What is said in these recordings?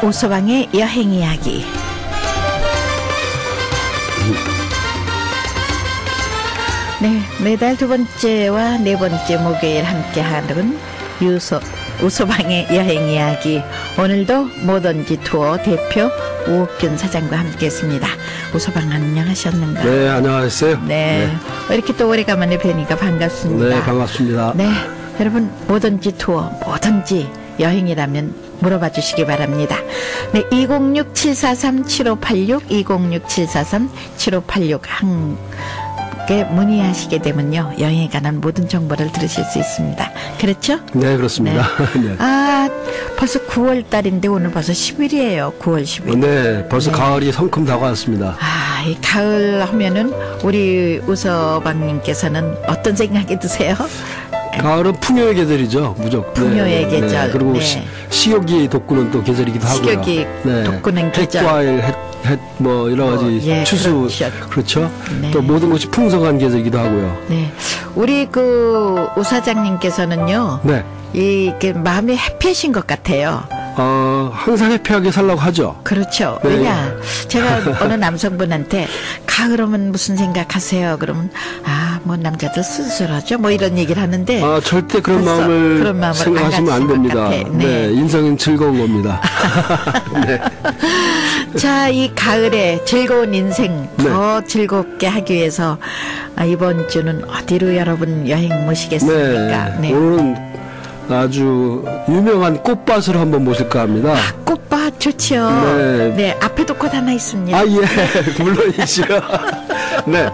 오서방의 여행 이야기. 네, 매달 두 번째와 네 번째 목요일 함께하는 오서방의 여행 이야기. 오늘도 뭐든지 투어 대표 우옥균 사장과 함께했습니다. 오서방 안녕하셨는가? 네, 안녕하세요. 네, 이렇게 또 오래간만에 뵈니까 반갑습니다. 네, 반갑습니다. 네, 여러분 뭐든지 투어, 뭐든지 여행이라면 물어봐 주시기 바랍니다. 네, 206-743-7586, 206-743-7586 함께 문의하시게 되면요, 여행에 관한 모든 정보를 들으실 수 있습니다. 그렇죠? 네, 그렇습니다. 네. 네. 아, 벌써 9월 달인데 오늘 벌써 10일이에요. 9월 10일. 네, 벌써 네. 가을이 성큼 다가왔습니다. 아, 이 가을 하면은 우리 우서방님께서는 어떤 생각이 드세요? 가을은 풍요의 계절이죠, 무조건. 풍요의 계절. 네, 그리고 네. 식욕이 돋구는 또 계절이기도 하고요. 식욕이 돋구는 계절. 핵과일, 뭐 여러 가지 예, 추수, 그렇죠. 네. 또 모든 것이 풍성한 계절이기도 하고요. 네, 우리 그 우사장님께서는요, 네, 이게 마음이 해피하신 것 같아요. 항상 해피하게 살라고 하죠. 그렇죠. 네. 왜냐, 제가 어느 남성분한테 가을 오면 무슨 생각하세요? 그러면 뭐 남자들 쓸쓸하죠. 뭐 이런 얘기를 하는데. 절대 그런 마음을 생각하시면 안 됩니다. 네, 인생은 즐거운 겁니다. 네. 자, 이 가을에 즐거운 인생 더 즐겁게 하기 위해서 이번 주는 어디로 여러분 여행 모시겠습니까? 네. 오늘은 아주 유명한 꽃밭으로 한번 모실까 합니다. 꽃밭 좋죠. 네. 네, 앞에도 꽃 하나 있습니다. 예, 물론이죠. 네.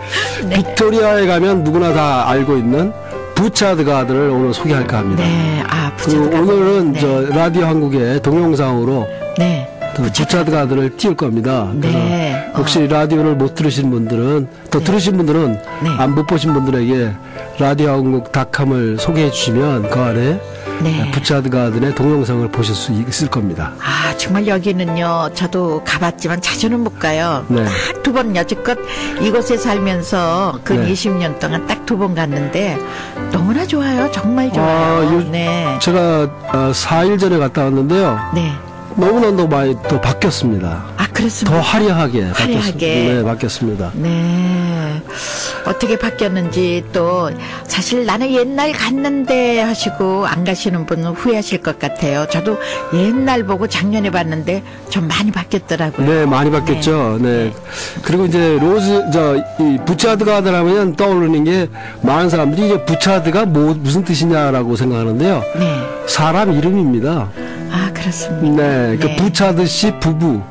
네. 빅토리아에 가면 누구나 다 알고 있는 부차드 가든을 오늘 소개할까 합니다. 네, 부차드 가든. 오늘은 네. 저 라디오 한국의 동영상으로 네. 부차드 가든을 띄울 겁니다. 네. 혹시 라디오를 못 들으신 분들은, 또 들으신 분들은 네. 못 보신 분들에게 라디오 한국.com을 소개해 주시면 그 안에 네. 부차드 가든의 동영상을 보실 수 있을 겁니다. 정말 여기는요, 저도 가봤지만 자주는 못 가요. 네. 딱 두 번 여지껏 이곳에 살면서 근 네. 20년 동안 딱 두 번 갔는데 너무나 좋아요. 정말 좋아요. 네. 제가 4일 전에 갔다 왔는데요. 네. 너무나도 많이 또 바뀌었습니다. 그렇습니다. 더 화려하게 화려하게. 바뀌었습니다. 네. 어떻게 바뀌었는지 또 사실 나는 옛날 갔는데 하시고 안 가시는 분은 후회하실 것 같아요. 저도 옛날 보고 작년에 봤는데 좀 많이 바뀌었더라고요. 네, 많이 바뀌었죠. 네. 그리고 이제 이 부차드 가든 하면 떠오르는 게 많은 사람들이 이제 부차드가 무슨 뜻이냐라고 생각하는데요. 네. 사람 이름입니다. 그렇습니다. 네. 그 부차드 씨 부부의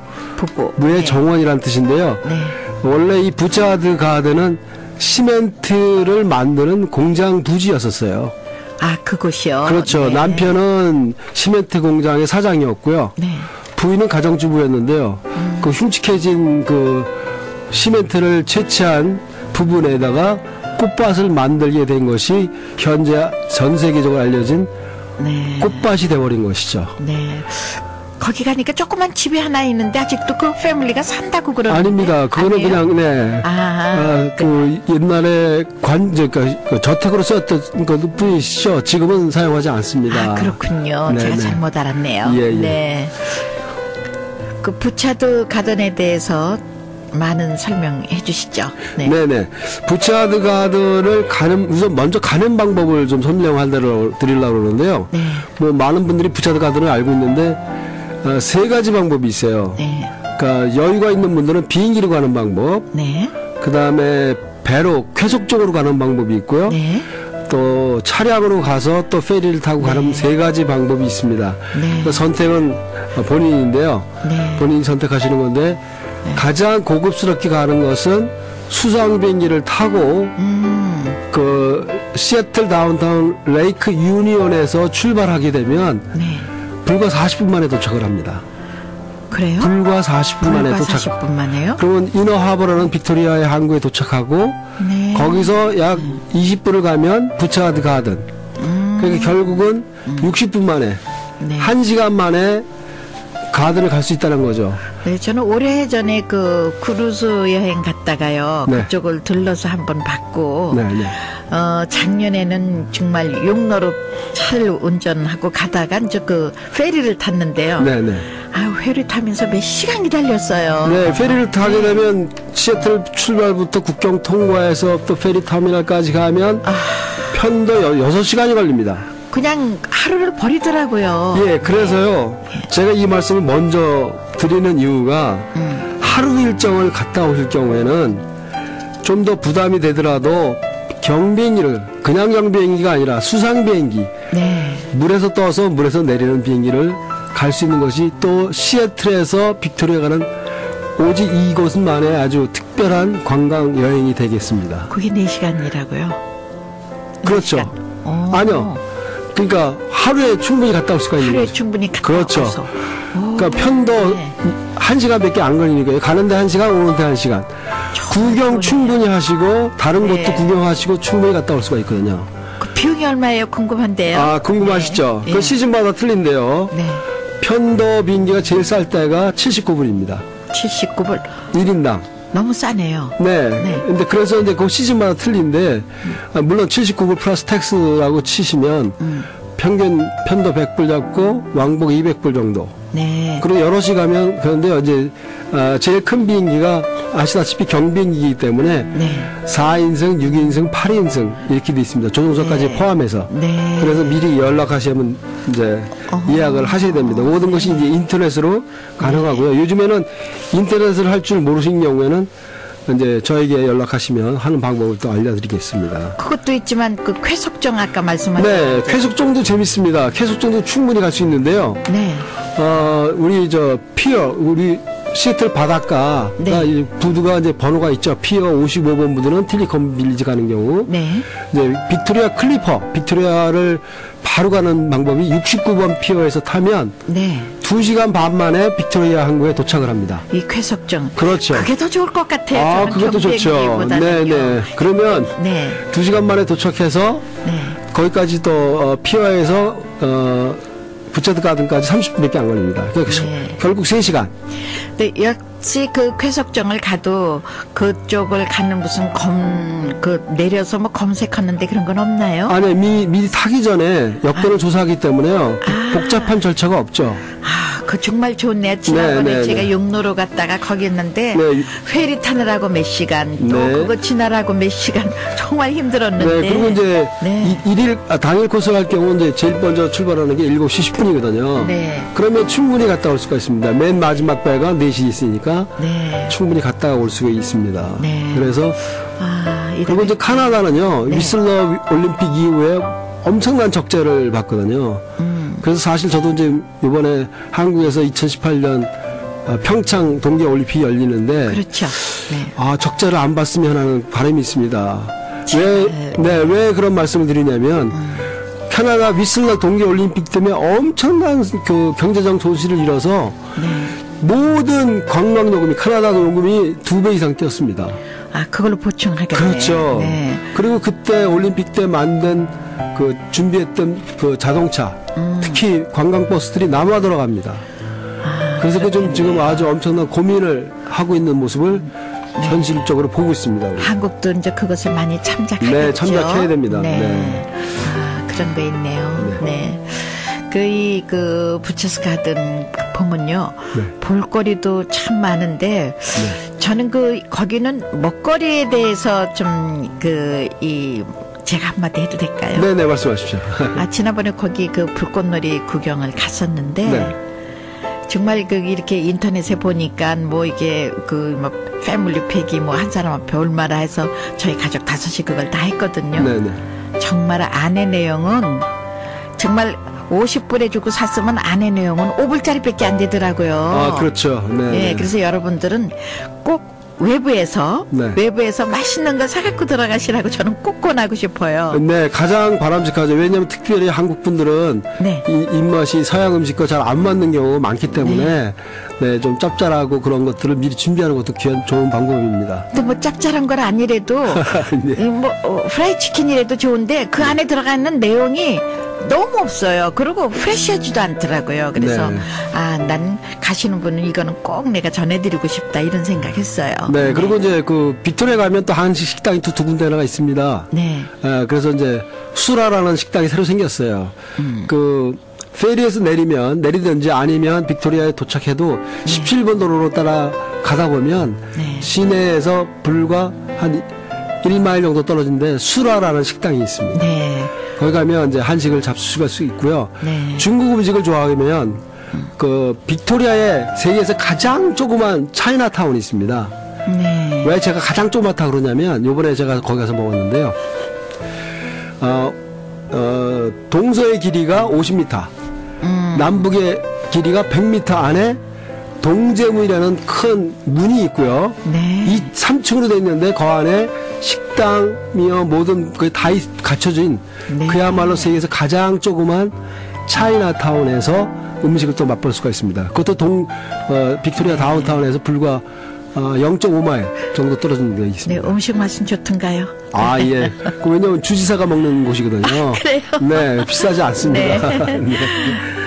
네. 정원이란 뜻인데요. 네. 원래 이 부차드 가든은 시멘트를 만드는 공장 부지였었어요. 그곳이요? 그렇죠. 네. 남편은 시멘트 공장의 사장이었고요. 네. 부인은 가정주부였는데요. 그 흉측해진 그 시멘트를 채취한 부분에다가 꽃밭을 만들게 된 것이 현재 전 세계적으로 알려진 네. 꽃밭이 돼버린 것이죠. 네. 거기 가니까 조그만 집이 하나 있는데 아직도 그 패밀리가 산다고 그러는데. 아닙니다. 그거는 아니에요? 그냥 그 옛날에 그 저택으로 썼던 것 뿐이시죠. 지금은 사용하지 않습니다. 그렇군요. 네, 제가 네. 잘못 알았네요. 예, 예. 네. 그 부차드 가든에 대해서 많은 설명해 주시죠. 네. 네네. 부차드 가든을 우선 먼저 가는 방법을 좀 설명드리려고 그러는데요. 네. 뭐 많은 분들이 부차드 가든을 알고 있는데 세 가지 방법이 있어요. 네. 그러니까 여유가 있는 분들은 비행기로 가는 방법, 네. 그 다음에 배로 쾌속적으로 가는 방법이 있고요. 네. 또 차량으로 가서 또 페리를 타고 가는 세 가지 방법이 있습니다. 네. 그 선택은 본인인데요. 네. 본인이 선택하시는 건데 가장 고급스럽게 가는 것은 수상 비행기를 타고 그 시애틀 다운타운 레이크 유니온에서 출발하게 되면 네. 불과 40분 만에 도착을 합니다. 그래요? 불과 40분 만에 불과 도착. 40분 만에요? 그러면 이너하버라는 빅토리아의 항구에 도착하고 네. 거기서 약 20분을 가면 부차드 가든. 그러니까 결국은 60분 만에 네. 1시간 만에 가든을 갈 수 있다는 거죠. 네, 저는 오래전에 그 크루즈 여행 갔다가요. 네. 그쪽을 들러서 한번 봤고, 네, 네. 작년에는 정말 용로로 차를 운전하고 가다가 이제 그 페리를 탔는데요. 네, 네. 아, 회를 타면서 몇 시간 기다렸어요. 네, 페리를 타게 되면 시애틀 출발부터 국경 통과해서 또 페리 터미널까지 가면 편도 6시간이 걸립니다. 그냥 하루를 버리더라고요. 예, 그래서요. 제가 이 말씀을 먼저 드리는 이유가 하루 일정을 갔다 오실 경우에는 좀 더 부담이 되더라도 경비행기를 그냥 경비행기가 아니라 수상 비행기, 네. 물에서 떠서 물에서 내리는 비행기를 갈 수 있는 것이 또 시애틀에서 빅토리아 가는 오직 이곳만의 아주 특별한 관광 여행이 되겠습니다. 그게 4시간이라고요? 그렇죠. 아니요. 그러니까 하루에 충분히 갔다 올 수가 있는 하루에 거죠. 충분히 갔다 그렇죠. 와서. 그러니까 편도 네. 1시간밖에 안 걸리니까요. 가는데 1시간, 오는데 1시간. 구경 그러네요. 충분히 하시고 다른 네. 곳도 구경하시고 충분히 갔다 올 수가 있거든요. 그 비용이 얼마예요? 궁금한데요. 아, 궁금하시죠? 네. 그 시즌마다 틀린데요. 네. 편도 비행기가 제일 쌀 때가 79불입니다. 79불. 1인당. 너무 싸네요. 네. 네. 근데 그래서 이제 그 시즌마다 틀린데, 물론 79불 플러스 텍스라고 치시면, 평균 편도 100불 잡고 왕복 200불 정도. 네. 그리고 여럿이 가면, 그런데 이제, 제일 큰 비행기가 아시다시피 경비행기이기 때문에, 네. 4인승, 6인승, 8인승 이렇게 돼 있습니다. 조종사까지 네. 포함해서. 네. 그래서 미리 연락하시면 이제 예약을 하셔야 됩니다. 모든 것이 이제 인터넷으로 가능하고요. 요즘에는 인터넷을 할 줄 모르신 경우에는 이제 저에게 연락하시면 하는 방법을 또 알려드리겠습니다. 그것도 있지만 그 쾌속정 아까 말씀하신 네, 쾌속정도 재밌습니다. 쾌속정도 충분히 갈 수 있는데요. 네. 우리 피어, 우리 시애틀 바닷가, 네. 이 부두가 이제 번호가 있죠. 피어 55번 부두는 틸리컴 빌리지 가는 경우. 네. 이제 빅토리아 클리퍼, 빅토리아를 바로 가는 방법이 69번 피어에서 타면 네. 2시간 반 만에 빅토리아 항구에 도착을 합니다. 이 쾌속정. 그렇죠. 그게 더 좋을 것 같아요. 아, 저는 그것도 좋죠. 경비행기보다는요. 네네. 그러면 네. 2시간 만에 도착해서 네. 거기까지 또 피어에서 부차드 가든까지 30분밖에 안 걸립니다. 그러니까 네. 결국 3시간. 네, 역시 그 쾌속정을 가도 그쪽을 가는 무슨 내려서 뭐 검색하는데 그런 건 없나요? 아니, 미리 타기 전에 여권을 조사하기 때문에요. 복잡한 절차가 없죠. 아, 그 정말 좋네요. 지난번에 네, 네, 제가 네. 육로로 갔다가 거기 있는데 네. 페리 타느라고 몇 시간 또 네. 그거 지나라고 몇 시간 정말 힘들었는데. 네, 그리고 이제 네. 당일 코스 갈 경우 이제 제일 먼저 출발하는 게 7시 10분이거든요. 네. 그러면 충분히 갔다 올 수가 있습니다. 맨 마지막 배가 4시 있으니까 네. 충분히 갔다 올 수가 있습니다. 네. 그래서 그리고 이제 카나다는요. 네. 위슬러 올림픽 이후에 엄청난 적재를 받거든요. 그래서 사실 저도 이제 이번에 한국에서 2018년 평창 동계 올림픽이 열리는데 그렇죠. 네. 적재를 안 받으면 하는 바람이 있습니다. 왜 그런 말씀을 드리냐면 캐나다 위슬러 동계 올림픽 때문에 엄청난 그 경제적 손실을 잃어서 모든 관광 요금이 캐나다 요금이 2배 이상 뛰었습니다. 아, 그걸로 보충하겠네요. 그렇죠. 네. 그리고 그때 올림픽 때 만든 그 준비했던 그 자동차, 특히 관광버스들이 남아 들어갑니다. 그래서 그 좀 지금 아주 엄청난 고민을 하고 있는 모습을 현실적으로 보고 있습니다. 우리. 한국도 이제 그것을 많이 참작하겠죠. 네, 참작해야 됩니다. 네. 네. 그런 거 있네요. 네. 그 부처스 가든 보면요. 네. 볼거리도 참 많은데 저는 거기는 먹거리에 대해서 좀 제가 한마디 해도 될까요? 네, 말씀하십시오. 지난번에 거기 그 불꽃놀이 구경을 갔었는데 네. 정말 이렇게 인터넷에 보니까 이게 패밀리 팩이 한 사람 앞에 얼마나 해서 저희 가족 5이 그걸 다 했거든요. 네. 정말 안의 내용은 정말 50불에 주고 샀으면 안의 내용은 5불짜리밖에 안 되더라고요. 그렇죠. 네. 그래서 여러분들은 꼭 외부에서 맛있는 거 사갖고 들어가시라고 저는 꼭 권하고 싶어요. 네, 가장 바람직하죠. 왜냐하면 특별히 한국 분들은 네. 이 입맛이 서양 음식과 잘 안 맞는 경우가 많기 때문에 좀 짭짤하고 그런 것들을 미리 준비하는 것도 좋은 방법입니다. 근데 짭짤한 건 아니래도 네. 프라이 치킨이라도 좋은데 그 안에 들어가 있는 내용이 너무 없어요. 그리고 프레시하지도 않더라고요. 그래서 네. 난 가시는 분은 이거는 꼭 내가 전해드리고 싶다 이런 생각했어요. 네, 그리고 이제 빅토리아 가면 또 한식 식당이 또 2군데나 있습니다. 네. 그래서 이제 수라라는 식당이 새로 생겼어요. 페리에서 내리든지 아니면 빅토리아에 도착해도 17번 도로로 따라 가다 보면 네. 시내에서 불과 한 1마일 정도 떨어진데 수라라는 식당이 있습니다. 네. 거기 가면 이제 한식을 잡수실 수 있고요. 네. 중국 음식을 좋아하면 그 빅토리아에 세계에서 가장 조그만 차이나타운이 있습니다. 네. 왜 제가 가장 조그맣다 그러냐면 요번에 제가 거기 가서 먹었는데요. 동서의 길이가 50m, 남북의 길이가 100m 안에 동제문이라는 큰 문이 있고요. 네. 이 3층으로 되어 있는데 그 안에 식당이며 모든 그 다 갖춰진 네. 그야말로 세계에서 가장 조그만 차이나타운에서 음식을 또 맛볼 수가 있습니다. 그것도 빅토리아 다운타운에서 불과 0.5마일 정도 떨어진 데 네, 있습니다. 음식 맛은 좋던가요? 아, 예. 왜냐면 주지사가 먹는 곳이거든요. 그래요? 네, 비싸지 않습니다. 네. 네.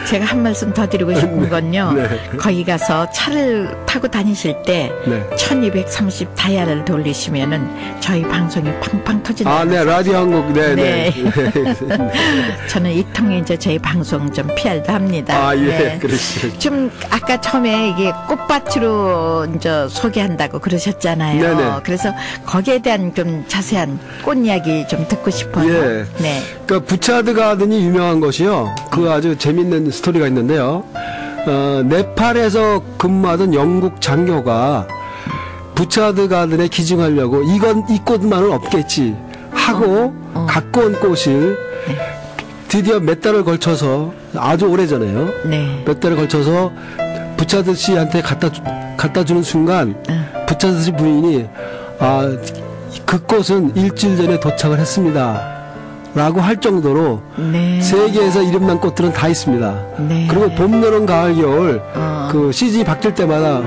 제가 한 말씀 더 드리고 싶은 건요. 네. 거기 가서 차를 타고 다니실 때 네. 1230 다이얼을 돌리시면은 저희 방송이 팡팡 터진다. 아, 네, 라디오 한국, 네, 네. 네. 저는 이 통해 이제 저희 방송 좀 PR도 합니다. 아, 예, 네. 그러시죠. 좀 아까 처음에 이게 꽃밭으로 이제 소개한다고 그러셨잖아요. 네네. 그래서 거기에 대한 좀 자세한 꽃 이야기 좀 듣고 싶어요. 예. 네. 그 부차드 가든이 유명한 것이요. 그 아주 재밌는 스토리가 있는데요. 네팔에서 근무하던 영국 장교가 부차드 가든에 기증하려고 이 꽃만은 없겠지 하고 갖고 온 꽃을 드디어 몇 달을 걸쳐서 아주 오래전에요. 네. 몇 달을 걸쳐서 부차드 씨한테 갖다 주는 순간 부차드 씨 부인이 그 꽃은 일주일 전에 도착을 했습니다. 라고 할 정도로 네. 세계에서 이름난 꽃들은 다 있습니다. 네. 그리고 봄, 여름, 가을, 겨울 그 시즌이 바뀔 때마다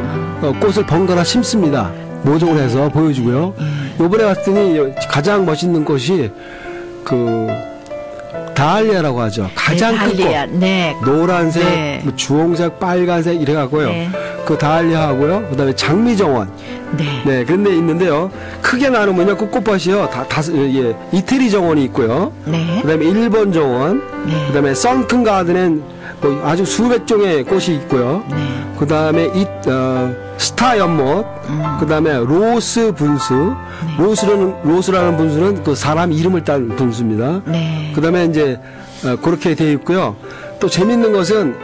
꽃을 번갈아 심습니다. 모종을 해서 보여주고요. 요번에 봤더니 가장 멋있는 꽃이 그 다알리아라고 하죠. 가장 큰 꽃. 달리아. 네. 노란색, 네. 뭐 주홍색, 빨간색 이래갖고요. 네. 그 다알리아하고요. 그다음에 장미정원. 네. 네, 그런데 있는데요. 크게 나누면요, 그 꽃밭이요, 예, 이태리 정원이 있고요. 네. 그다음에 일본 정원, 네. 그다음에 선큰 가든엔 뭐 아주 수백 종의 꽃이 있고요. 네. 그다음에 스타 연못, 그다음에 로스 분수, 로스라는 분수는 그 사람 이름을 딴 분수입니다. 네. 그다음에 이제 그렇게 되어 있고요. 또 재밌는 것은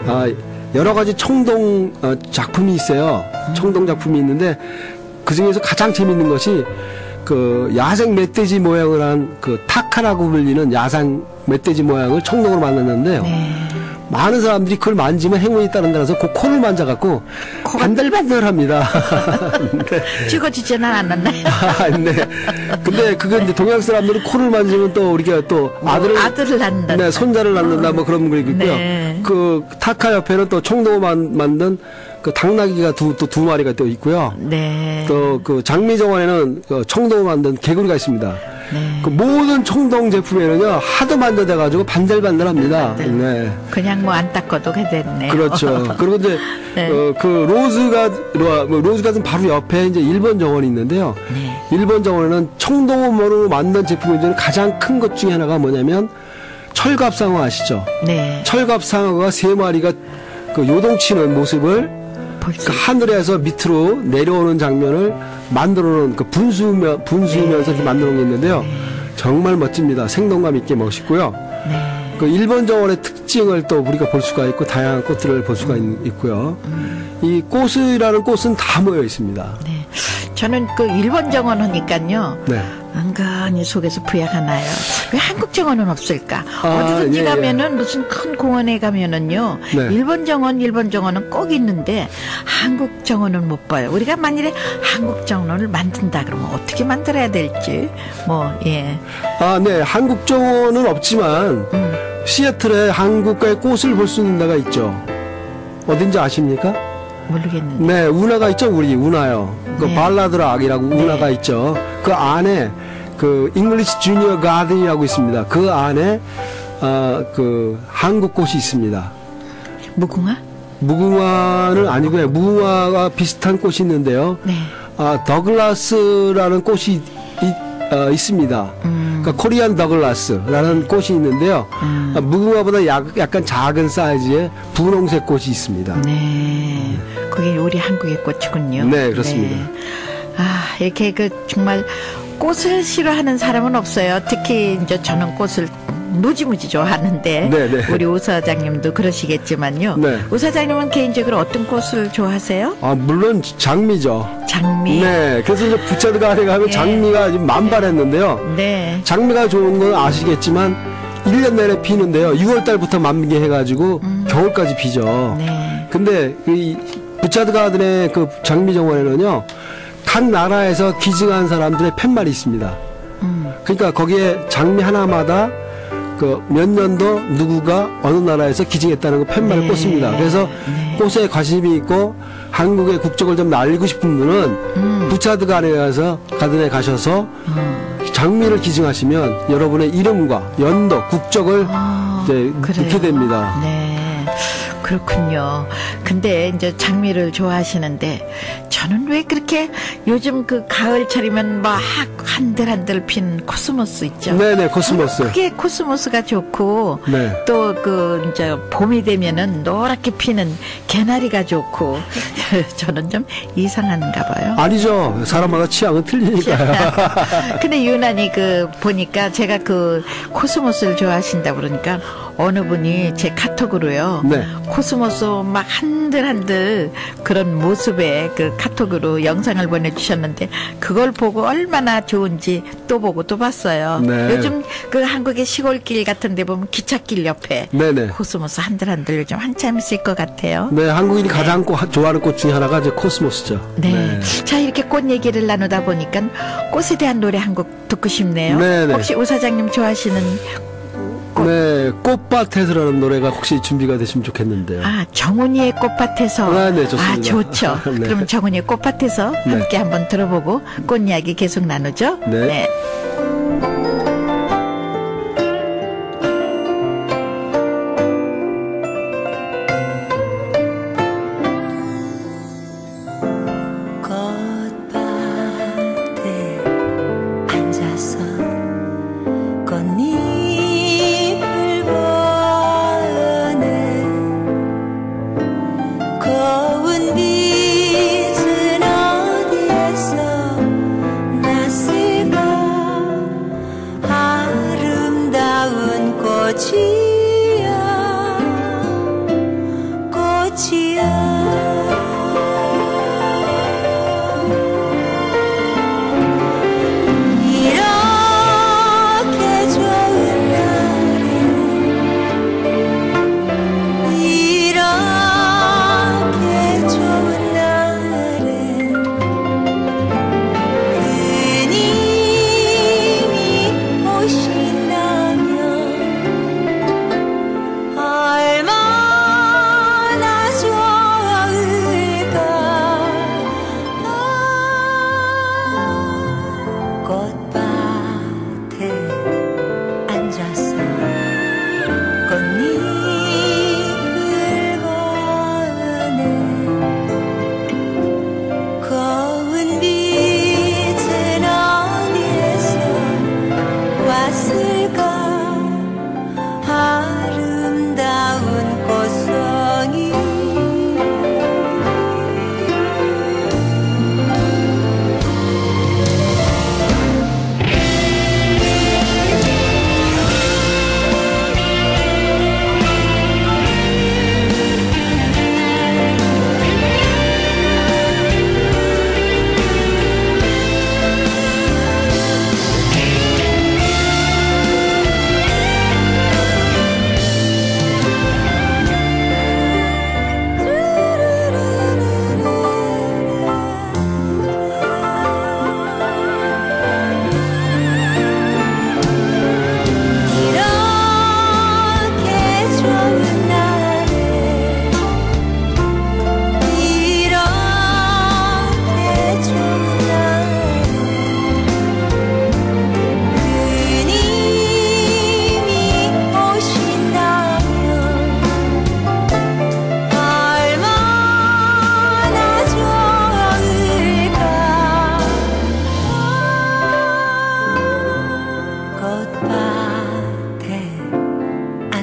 여러 가지 청동 작품이 있어요. 청동 작품이 있는데 그 중에서 가장 재밌는 것이 그 야생 멧돼지 모양을 한 그 타카라고 불리는 야생 멧돼지 모양을 청동으로 만들었는데요. 네. 많은 사람들이 그걸 만지면 행운이 따른다라서 그 코를 만져갖고 반들반들합니다. 네. 찍어지지는 않았나요? 네. 근데 그게 이제 동양 사람들은 코를 만지면 또 우리가 또 아들을 낳는다. 네, 손자를 낳는다 뭐 그런 거 있고요. 네. 그 타카 옆에는 또 청동으로 만든 그 당나귀가 두 마리가 또 있고요. 네. 또 그 장미정원에는 그 청동으로 만든 개구리가 있습니다. 네. 그 모든 청동 제품에는요 하도 만져대가지고 반들반들합니다. 네. 그냥 뭐 안 닦아도 됐네요. 그렇죠. 그리고 이제 네. 그 로즈가든 바로 옆에 이제 일본 정원이 있는데요. 네. 일본 정원에는 청동으로 만든 제품 중에 가장 큰 것 중에 하나가 뭐냐면 철갑상어 아시죠? 네. 철갑상어가 세 마리가 그 요동치는 모습을 그 하늘에서 밑으로 내려오는 장면을 만들어놓은 그 분수면서 이렇게 만들어놓은 게 있는데요. 정말 멋집니다. 생동감 있게 멋있고요. 네. 그 일본 정원의 특징을 또 우리가 볼 수가 있고 다양한 꽃들을 볼 수가 있고요. 이 꽃이라는 꽃은 다 모여 있습니다. 네. 저는 그 일본 정원 하니까요. 네. 은근히 속에서 부야가 나요. 왜 한국 정원은 없을까? 어디든지 예, 가면은 무슨 큰 공원에 가면은요. 네. 일본 정원은 꼭 있는데 한국 정원은 못 봐요. 우리가 만일에 한국 정원을 만든다 그러면 어떻게 만들어야 될지 예. 네. 한국 정원은 없지만 시애틀에 한국과의 꽃을 볼 수 있는 데가 있죠. 어딘지 아십니까? 모르겠는데. 네, 운하가 있죠, 우리 운하요. 그 네. 발라드락이라고 운하가 네. 있죠. 그 안에 그 잉글리시 주니어 가든이라고 있습니다. 그 안에 그 한국 꽃이 있습니다. 무궁화? 무궁화는 아니고요. 무궁화가 비슷한 꽃이 있는데요. 네. 더글라스라는 꽃이 있습니다. 그러니까 코리안 더글라스라는 꽃이 있는데요. 무궁화보다 약간 작은 사이즈의 분홍색 꽃이 있습니다. 네. 그게 우리 한국의 꽃이군요. 네, 그렇습니다. 네. 아, 이렇게 정말 꽃을 싫어하는 사람은 없어요. 특히 이제 저는 꽃을 무지무지 좋아하는데 네. 우리 우 사장님도 그러시겠지만요. 네. 우 사장님은 개인적으로 어떤 꽃을 좋아하세요? 물론 장미죠. 장미. 네. 그래서 이제 부차드 가을에 가면 예. 장미가 지금 만발했는데요. 네. 장미가 좋은 건 아시겠지만 1년 내내 피는데요. 6월 달부터 만개 해가지고 겨울까지 피죠. 네. 근데 이 부차드 가든의 그 장미 정원에는요. 각 나라에서 기증한 사람들의 팻말이 있습니다. 그러니까 거기에 장미 하나마다 그 몇 년도 누구가 어느 나라에서 기증했다는 거 팻말을 네. 꽂습니다. 그래서 네. 꽃에 관심이 있고 한국의 국적을 좀 날리고 싶은 분은 부차드 가든에 가셔서 장미를 기증하시면 여러분의 이름과 연도, 국적을 이제 그래요? 넣게 됩니다. 네. 그렇군요. 근데 이제 장미를 좋아하시는데 저는 왜 그렇게 요즘 그 가을철이면 막 한들한들 핀 코스모스 있죠? 네네, 코스모스. 그게 코스모스가 좋고 네. 또 이제 봄이 되면은 노랗게 피는 개나리가 좋고 저는 좀 이상한가 봐요. 아니죠. 사람마다 취향은 틀리니까요. 근데 유난히 보니까 제가 코스모스를 좋아하신다 그러니까 어느 분이 제 카톡으로요. 네. 코스모스 막 한들한들 그런 모습의 카톡으로 영상을 보내주셨는데 그걸 보고 얼마나 좋은지 또 보고 또 봤어요. 네. 요즘 한국의 시골길 같은 데 보면 기찻길 옆에 네네. 코스모스 한들한들 요즘 한참 있을 것 같아요. 네, 한국인이 가장 좋아하는 꽃 중에 하나가 이제 코스모스죠. 네. 자, 이렇게 꽃 얘기를 나누다 보니까 꽃에 대한 노래 한 곡 듣고 싶네요. 네네. 혹시 우 사장님 좋아하시는 꽃? 네, 꽃밭에서라는 노래가 혹시 준비가 되시면 좋겠는데요. 아, 정훈이의 꽃밭에서. 네, 좋습니다. 아, 좋죠. 네. 그럼 정훈이의 꽃밭에서 네. 함께 한번 들어보고 꽃 이야기 계속 나누죠. 네. 꽃밭에 앉아서 꽃잎을 보네 고운 빛은 어디에서 났을까 아름다운 꽃이야 꽃이야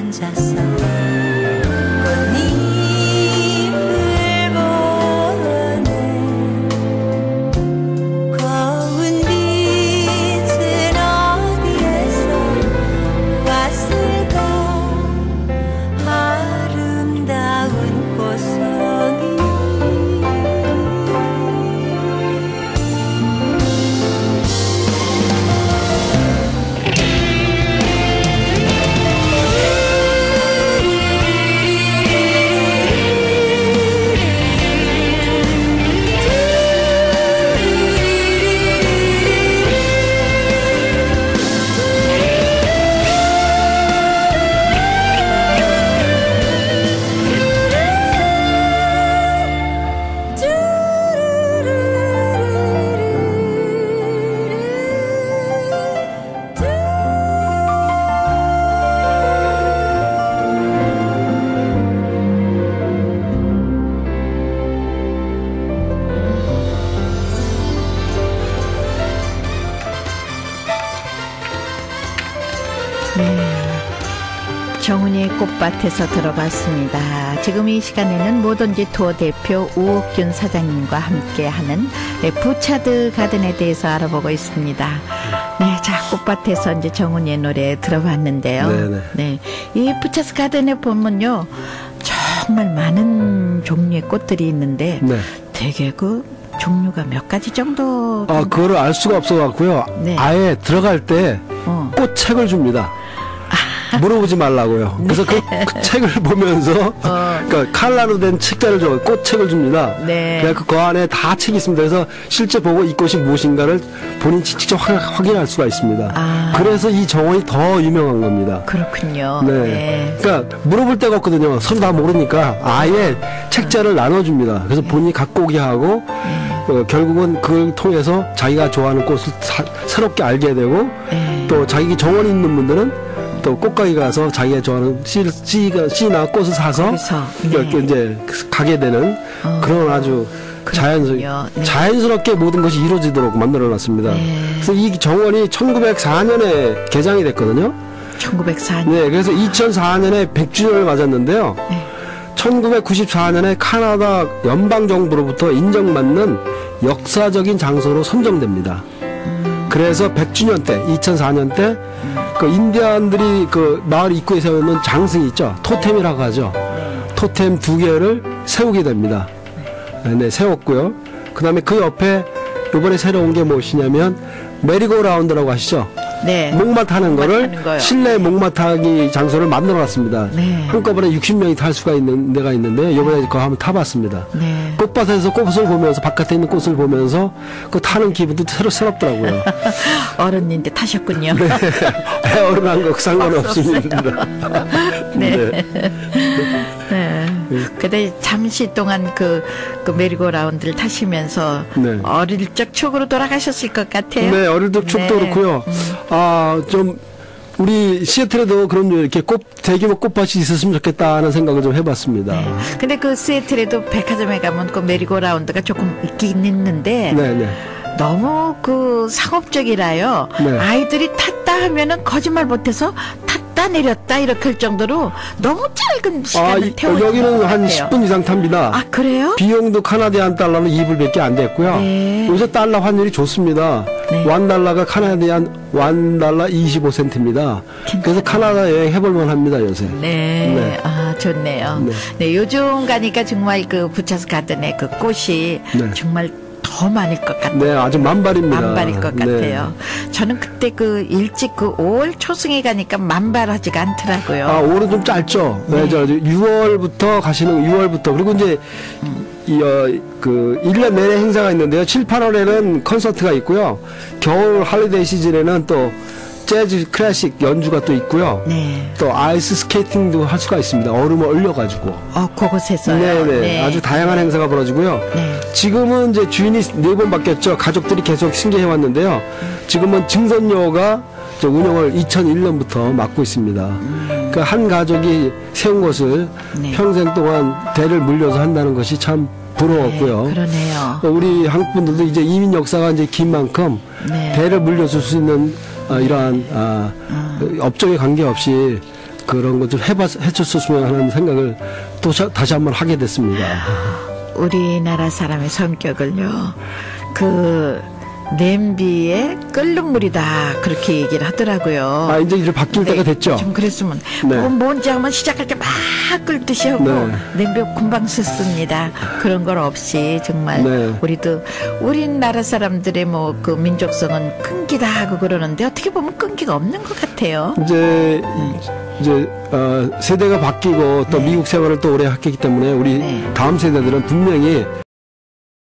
앉아서 꽃잎을 보네. 고운 빛은 어디에서 왔을까. 아름다운 꽃송이. 정은이의 꽃밭에서 들어봤습니다. 지금 이 시간에는 뭐든지 투어 대표 우옥균 사장님과 함께하는 부차드 가든에 대해서 알아보고 있습니다. 네, 자 꽃밭에서 이제 정은이의 노래 들어봤는데요. 네네. 네, 이 부차드 가든에 보면요 정말 많은 종류의 꽃들이 있는데 네. 되게 그 종류가 몇 가지 정도. 그거를 알 수가 없어갖고요. 네. 아예 들어갈 때 어. 꽃책을 줍니다. 물어보지 말라고요. 그래서 그 책을 보면서 그러니까 칼라로 된 책자를 줘 꽃책을 줍니다. 네. 그래서 그 안에 다 책이 있습니다. 그래서 실제 보고 이 꽃이 무엇인가를 본인이 직접 확인할 수가 있습니다. 아. 그래서 이 정원이 더 유명한 겁니다. 그렇군요. 네. 네. 그러니까 물어볼 데가 없거든요. 서로 다 모르니까 아예 책자를 나눠줍니다. 그래서 본인이 갖고 오게 하고 결국은 그걸 통해서 자기가 좋아하는 꽃을 새롭게 알게 되고 또 자기 정원이 있는 분들은 또 꽃가게 가서 자기가 좋아하는 씨나 꽃을 사서 거기서, 이렇게 이제 가게 되는 그런 아주 네. 자연스럽게 모든 것이 이루어지도록 만들어놨습니다. 네. 그래서 이 정원이 1904년에 개장이 됐거든요. 1904년. 네, 그래서 2004년에 100주년을 맞았는데요. 네. 1994년에 카나다 연방정부로부터 인정받는 역사적인 장소로 선정됩니다. 그래서 100주년 때, 2004년 때, 그 인디안들이 그 마을 입구에 세우는 장승이 있죠. 토템이라고 하죠. 토템 2개를 세우게 됩니다. 네, 세웠고요. 그 다음에 그 옆에 이번에 새로 온 게 무엇이냐면, 메리고라운드라고 하시죠. 네. 목마 타는 거를 거요. 실내 목마 타기 장소를 만들어 놨습니다. 네. 한꺼번에 60명이 탈 수가 있는 데가 있는데 이번에 그거 한번 타봤습니다. 네. 꽃밭에서 꽃을 보면서 바깥에 있는 꽃을 보면서 그 타는 기분도 새롭더라고요. 어른인데 타셨군요. 네. 어른한 거 상관없습니다. 네. 네. 근데 잠시 동안 그 메리고라운드를 타시면서 네. 어릴 적 추억으로 돌아가셨을 것 같아요. 네, 어릴 적 추억도 네. 그렇고요. 좀 우리 시애틀에도 그런 이렇게 대규모 꽃밭이 있었으면 좋겠다는 생각을 좀 해봤습니다. 네. 근데 그 시애틀에도 백화점에 가면 그 메리고라운드가 조금 있긴 있는데 네, 네. 너무 그 상업적이라요. 네. 아이들이 탔다 하면은 거짓말 못해서 탔다 내렸다 이렇게 할 정도로 너무 짧은 시간을 태워주는 여기는 것 한 같아요. 10분 이상 탑니다. 아 그래요? 비용도 카나디안 달러는 2불밖에 안 됐고요. 네. 요새 달러 환율이 좋습니다. 네. $1가 카나디안 $1 25센트입니다. 그래서 카나다 여행 해볼만 합니다, 요새. 네. 네. 아, 좋네요. 네. 네. 요즘 가니까 정말 그 부차스 가든의 그 꽃이 네. 정말 더 많을 것 같아요. 네, 아주 만발입니다. 만발일 것 네. 같아요. 저는 그때 그 일찍 그 5월 초승에 가니까 만발하지가 않더라고요. 5월은 좀 짧죠. 네. 네, 6월부터 가시는 6월부터 그리고 이제 그 1년 내내 행사가 있는데요. 7, 8월에는 콘서트가 있고요. 겨울 할리데이 시즌에는 또 재즈 클래식 연주가 또 있고요. 네. 또 아이스 스케이팅도 할 수가 있습니다. 얼음을 얼려가지고. 그곳에서요. 네네. 네. 아주 다양한 행사가 벌어지고요. 네. 지금은 이제 주인이 4번 바뀌었죠. 가족들이 계속 승계해 왔는데요. 지금은 증선녀가 운영을 2001년부터 맡고 있습니다. 그 한 가족이 세운 것을 네. 평생 동안 대를 물려서 한다는 것이 참 부러웠고요. 네, 그러네요. 우리 한국 분들도 이제 이민 역사가 이제 긴 만큼 네. 대를 물려줄 수 있는 이러한 업종에 관계없이 그런 것 좀 해줬으면 하는 생각을 또 다시 한번 하게 됐습니다. 우리나라 사람의 성격을요, 그 냄비에 끓는 물이다 그렇게 얘기를 하더라고요. 아, 이제 바뀔 때가 됐죠? 좀 그랬으면 네. 뭔지 하면 시작할 때 막 끓듯이 하고 네. 냄비 금방 섰습니다. 그런 건 없이 정말 네. 우리도 우리나라 사람들의 뭐 그 민족성은 끈기다 하고 그러는데 어떻게 보면 끈기가 없는 것 같아요. 이제 세대가 바뀌고 또 미국 생활을 또 오래 했기 때문에 우리 네. 다음 세대들은 분명히